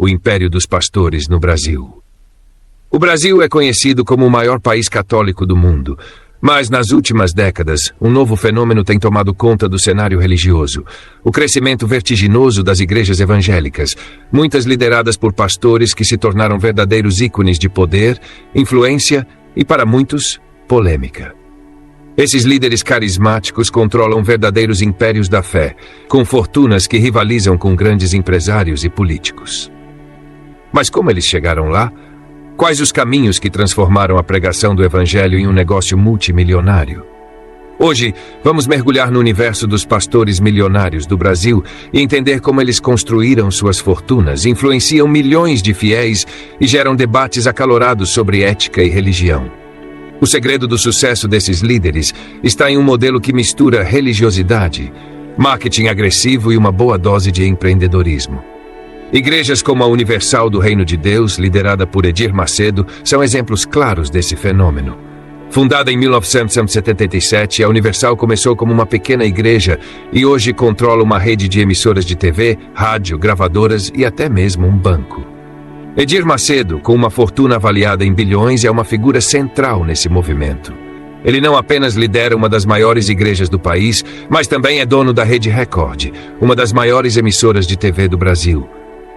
o Império dos Pastores no Brasil. O Brasil é conhecido como o maior país católico do mundo, mas nas últimas décadas, um novo fenômeno tem tomado conta do cenário religioso: o crescimento vertiginoso das igrejas evangélicas, muitas lideradas por pastores que se tornaram verdadeiros ícones de poder, influência e, para muitos, polêmica. Esses líderes carismáticos controlam verdadeiros impérios da fé, com fortunas que rivalizam com grandes empresários e políticos. Mas como eles chegaram lá? Quais os caminhos que transformaram a pregação do Evangelho em um negócio multimilionário? Hoje, vamos mergulhar no universo dos pastores milionários do Brasil e entender como eles construíram suas fortunas, influenciam milhões de fiéis e geram debates acalorados sobre ética e religião. O segredo do sucesso desses líderes está em um modelo que mistura religiosidade, marketing agressivo e uma boa dose de empreendedorismo. Igrejas como a Universal do Reino de Deus, liderada por Edir Macedo, são exemplos claros desse fenômeno. Fundada em 1977, a Universal começou como uma pequena igreja e hoje controla uma rede de emissoras de TV, rádio, gravadoras e até mesmo um banco. Edir Macedo, com uma fortuna avaliada em bilhões, é uma figura central nesse movimento. Ele não apenas lidera uma das maiores igrejas do país, mas também é dono da Rede Record, uma das maiores emissoras de TV do Brasil.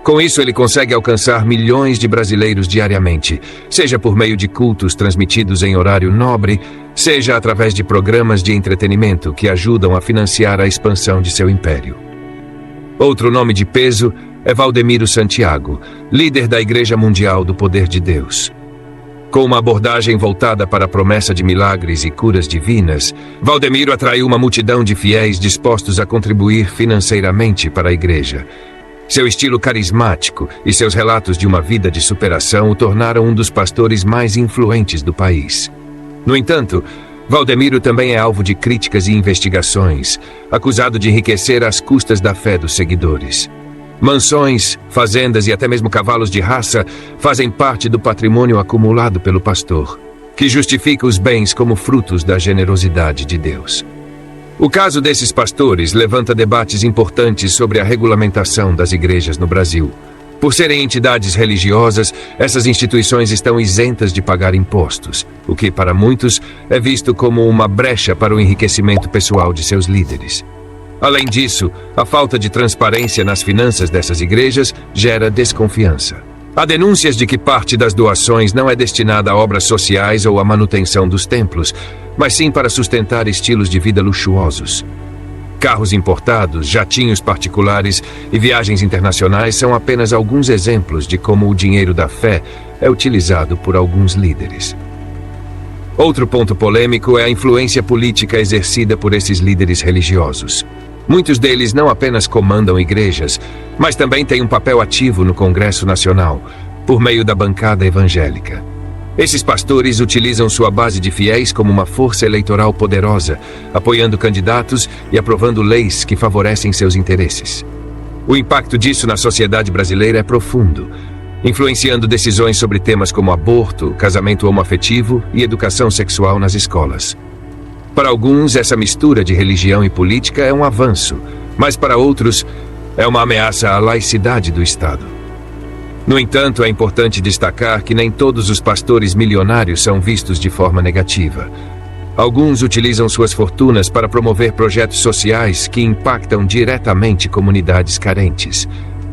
Com isso, ele consegue alcançar milhões de brasileiros diariamente, seja por meio de cultos transmitidos em horário nobre, seja através de programas de entretenimento que ajudam a financiar a expansão de seu império. Outro nome de peso é Valdemiro Santiago, líder da Igreja Mundial do Poder de Deus. Com uma abordagem voltada para a promessa de milagres e curas divinas, Valdemiro atraiu uma multidão de fiéis dispostos a contribuir financeiramente para a igreja. Seu estilo carismático e seus relatos de uma vida de superação o tornaram um dos pastores mais influentes do país. No entanto, Valdemiro também é alvo de críticas e investigações, acusado de enriquecer às custas da fé dos seguidores. Mansões, fazendas e até mesmo cavalos de raça fazem parte do patrimônio acumulado pelo pastor, que justifica os bens como frutos da generosidade de Deus. O caso desses pastores levanta debates importantes sobre a regulamentação das igrejas no Brasil. Por serem entidades religiosas, essas instituições estão isentas de pagar impostos, o que, para muitos, é visto como uma brecha para o enriquecimento pessoal de seus líderes. Além disso, a falta de transparência nas finanças dessas igrejas gera desconfiança. Há denúncias de que parte das doações não é destinada a obras sociais ou à manutenção dos templos, mas sim para sustentar estilos de vida luxuosos. Carros importados, jatinhos particulares e viagens internacionais são apenas alguns exemplos de como o dinheiro da fé é utilizado por alguns líderes. Outro ponto polêmico é a influência política exercida por esses líderes religiosos. Muitos deles não apenas comandam igrejas, mas também têm um papel ativo no Congresso Nacional, por meio da bancada evangélica. Esses pastores utilizam sua base de fiéis como uma força eleitoral poderosa, apoiando candidatos e aprovando leis que favorecem seus interesses. O impacto disso na sociedade brasileira é profundo, influenciando decisões sobre temas como aborto, casamento homoafetivo e educação sexual nas escolas. Para alguns, essa mistura de religião e política é um avanço, mas para outros, é uma ameaça à laicidade do Estado. No entanto, é importante destacar que nem todos os pastores milionários são vistos de forma negativa. Alguns utilizam suas fortunas para promover projetos sociais que impactam diretamente comunidades carentes.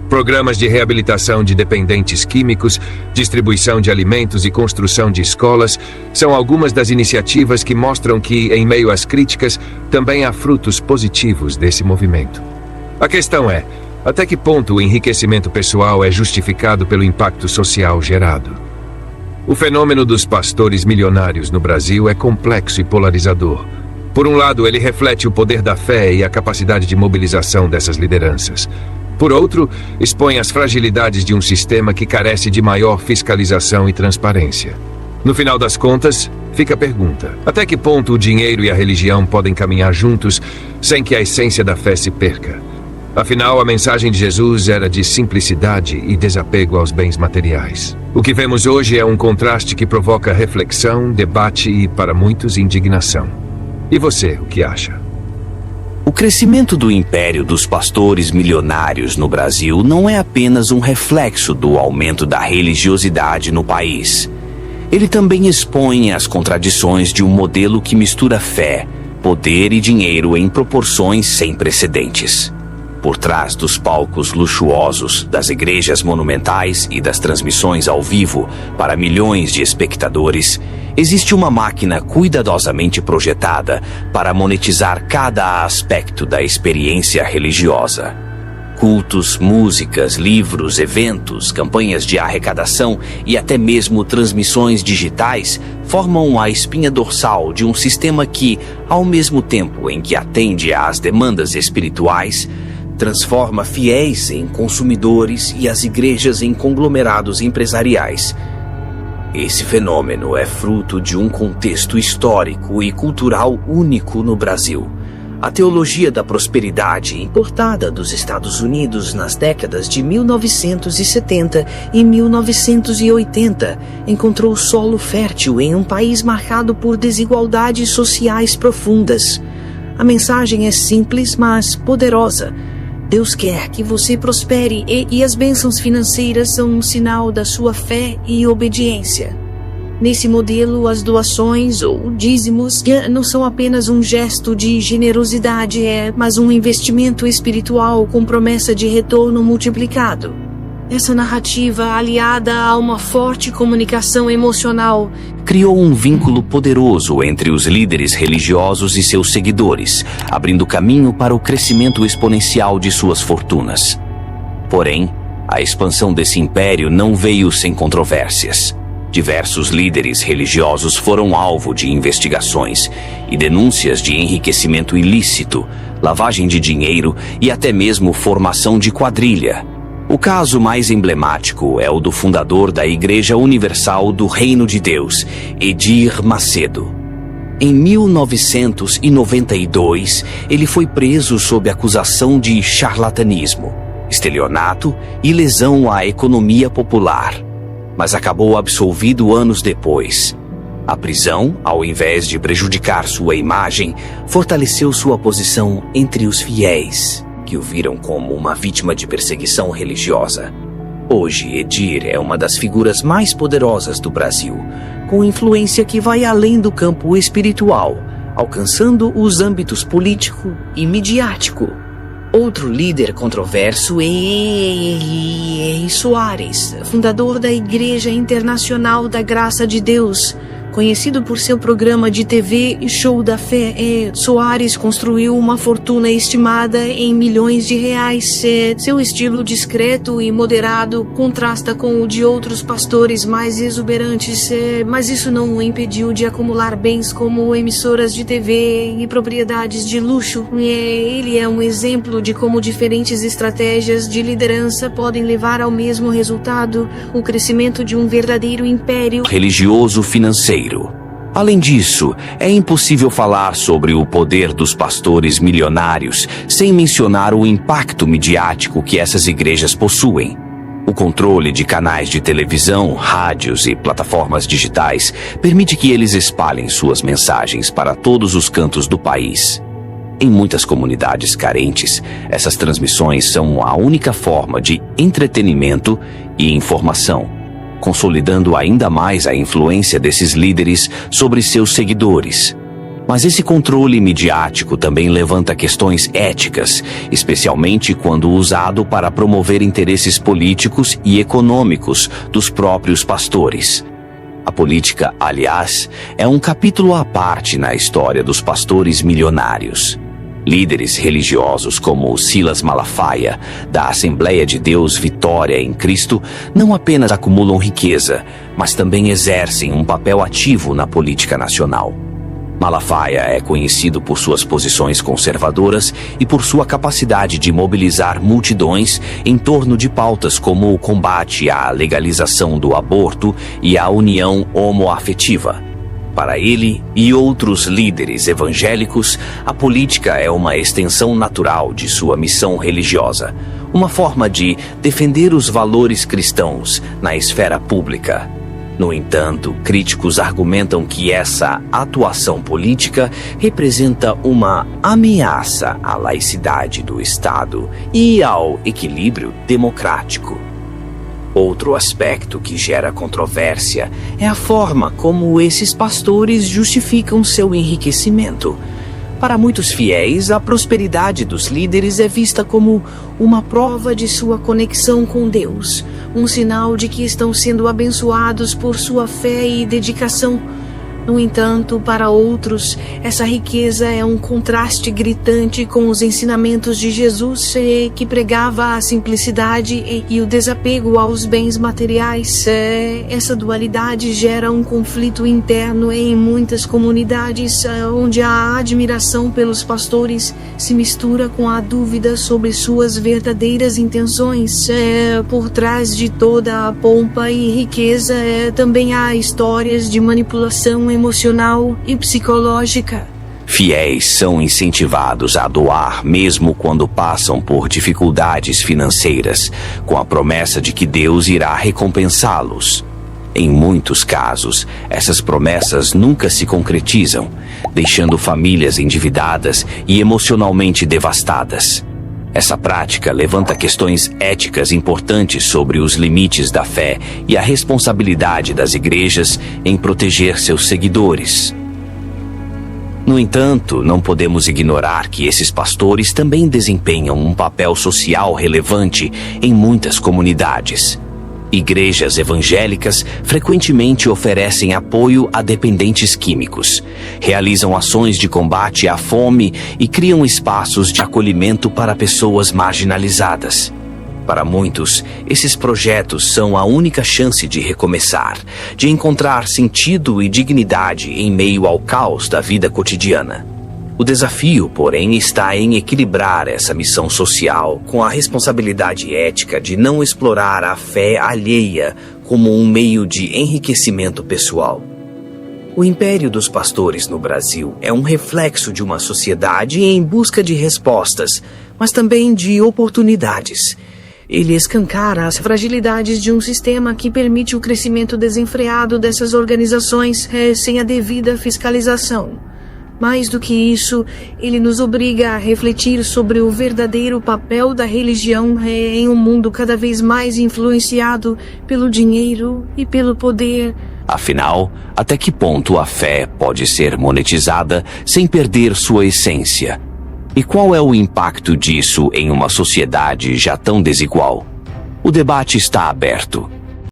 Programas de reabilitação de dependentes químicos, distribuição de alimentos e construção de escolas são algumas das iniciativas que mostram que, em meio às críticas, também há frutos positivos desse movimento. A questão é, até que ponto o enriquecimento pessoal é justificado pelo impacto social gerado? O fenômeno dos pastores milionários no Brasil é complexo e polarizador. Por um lado, ele reflete o poder da fé e a capacidade de mobilização dessas lideranças. Por outro, expõe as fragilidades de um sistema que carece de maior fiscalização e transparência. No final das contas, fica a pergunta: até que ponto o dinheiro e a religião podem caminhar juntos sem que a essência da fé se perca? Afinal, a mensagem de Jesus era de simplicidade e desapego aos bens materiais. O que vemos hoje é um contraste que provoca reflexão, debate e, para muitos, indignação. E você, o que acha? O crescimento do império dos pastores milionários no Brasil não é apenas um reflexo do aumento da religiosidade no país. Ele também expõe as contradições de um modelo que mistura fé, poder e dinheiro em proporções sem precedentes. Por trás dos palcos luxuosos, das igrejas monumentais e das transmissões ao vivo para milhões de espectadores, existe uma máquina cuidadosamente projetada para monetizar cada aspecto da experiência religiosa. Cultos, músicas, livros, eventos, campanhas de arrecadação e até mesmo transmissões digitais formam a espinha dorsal de um sistema que, ao mesmo tempo em que atende às demandas espirituais, transforma fiéis em consumidores e as igrejas em conglomerados empresariais. Esse fenômeno é fruto de um contexto histórico e cultural único no Brasil. A teologia da prosperidade, importada dos Estados Unidos nas décadas de 1970 e 1980, encontrou solo fértil em um país marcado por desigualdades sociais profundas. A mensagem é simples, mas poderosa. Deus quer que você prospere e as bênçãos financeiras são um sinal da sua fé e obediência. Nesse modelo, as doações ou dízimos não são apenas um gesto de generosidade, mas um investimento espiritual com promessa de retorno multiplicado. Essa narrativa, aliada a uma forte comunicação emocional, criou um vínculo poderoso entre os líderes religiosos e seus seguidores, abrindo caminho para o crescimento exponencial de suas fortunas. Porém, a expansão desse império não veio sem controvérsias. Diversos líderes religiosos foram alvo de investigações e denúncias de enriquecimento ilícito, lavagem de dinheiro e até mesmo formação de quadrilha. O caso mais emblemático é o do fundador da Igreja Universal do Reino de Deus, Edir Macedo. Em 1992, ele foi preso sob acusação de charlatanismo, estelionato e lesão à economia popular, mas acabou absolvido anos depois. A prisão, ao invés de prejudicar sua imagem, fortaleceu sua posição entre os fiéis, que o viram como uma vítima de perseguição religiosa. Hoje, Edir é uma das figuras mais poderosas do Brasil, com influência que vai além do campo espiritual, alcançando os âmbitos político e midiático. Outro líder controverso é Eli Soares, fundador da Igreja Internacional da Graça de Deus. Conhecido por seu programa de TV Show da Fé, Soares construiu uma fortuna estimada em milhões de reais. Seu estilo discreto e moderado contrasta com o de outros pastores mais exuberantes, mas isso não o impediu de acumular bens como emissoras de TV e propriedades de luxo. Ele é um exemplo de como diferentes estratégias de liderança podem levar ao mesmo resultado: o crescimento de um verdadeiro império religioso financeiro. Além disso, é impossível falar sobre o poder dos pastores milionários sem mencionar o impacto midiático que essas igrejas possuem. O controle de canais de televisão, rádios e plataformas digitais permite que eles espalhem suas mensagens para todos os cantos do país. Em muitas comunidades carentes, essas transmissões são a única forma de entretenimento e informação, consolidando ainda mais a influência desses líderes sobre seus seguidores. Mas esse controle midiático também levanta questões éticas, especialmente quando usado para promover interesses políticos e econômicos dos próprios pastores. A política, aliás, é um capítulo à parte na história dos pastores milionários. Líderes religiosos como Silas Malafaia, da Assembleia de Deus Vitória em Cristo, não apenas acumulam riqueza, mas também exercem um papel ativo na política nacional. Malafaia é conhecido por suas posições conservadoras e por sua capacidade de mobilizar multidões em torno de pautas como o combate à legalização do aborto e à união homoafetiva. Para ele e outros líderes evangélicos, a política é uma extensão natural de sua missão religiosa, uma forma de defender os valores cristãos na esfera pública. No entanto, críticos argumentam que essa atuação política representa uma ameaça à laicidade do Estado e ao equilíbrio democrático. Outro aspecto que gera controvérsia é a forma como esses pastores justificam seu enriquecimento. Para muitos fiéis, a prosperidade dos líderes é vista como uma prova de sua conexão com Deus, um sinal de que estão sendo abençoados por sua fé e dedicação. No entanto, para outros, essa riqueza é um contraste gritante com os ensinamentos de Jesus, que pregava a simplicidade e o desapego aos bens materiais. Essa dualidade gera um conflito interno em muitas comunidades, onde a admiração pelos pastores se mistura com a dúvida sobre suas verdadeiras intenções. Por trás de toda a pompa e riqueza, também há histórias de manipulação emocional e psicológica. Fiéis são incentivados a doar mesmo quando passam por dificuldades financeiras, com a promessa de que Deus irá recompensá-los. Em muitos casos, essas promessas nunca se concretizam, deixando famílias endividadas e emocionalmente devastadas. Essa prática levanta questões éticas importantes sobre os limites da fé e a responsabilidade das igrejas em proteger seus seguidores. No entanto, não podemos ignorar que esses pastores também desempenham um papel social relevante em muitas comunidades. Igrejas evangélicas frequentemente oferecem apoio a dependentes químicos, realizam ações de combate à fome e criam espaços de acolhimento para pessoas marginalizadas. Para muitos, esses projetos são a única chance de recomeçar, de encontrar sentido e dignidade em meio ao caos da vida cotidiana. O desafio, porém, está em equilibrar essa missão social com a responsabilidade ética de não explorar a fé alheia como um meio de enriquecimento pessoal. O império dos pastores no Brasil é um reflexo de uma sociedade em busca de respostas, mas também de oportunidades. Ele escancara as fragilidades de um sistema que permite o crescimento desenfreado dessas organizações sem a devida fiscalização. Mais do que isso, ele nos obriga a refletir sobre o verdadeiro papel da religião em um mundo cada vez mais influenciado pelo dinheiro e pelo poder. Afinal, até que ponto a fé pode ser monetizada sem perder sua essência? E qual é o impacto disso em uma sociedade já tão desigual? O debate está aberto.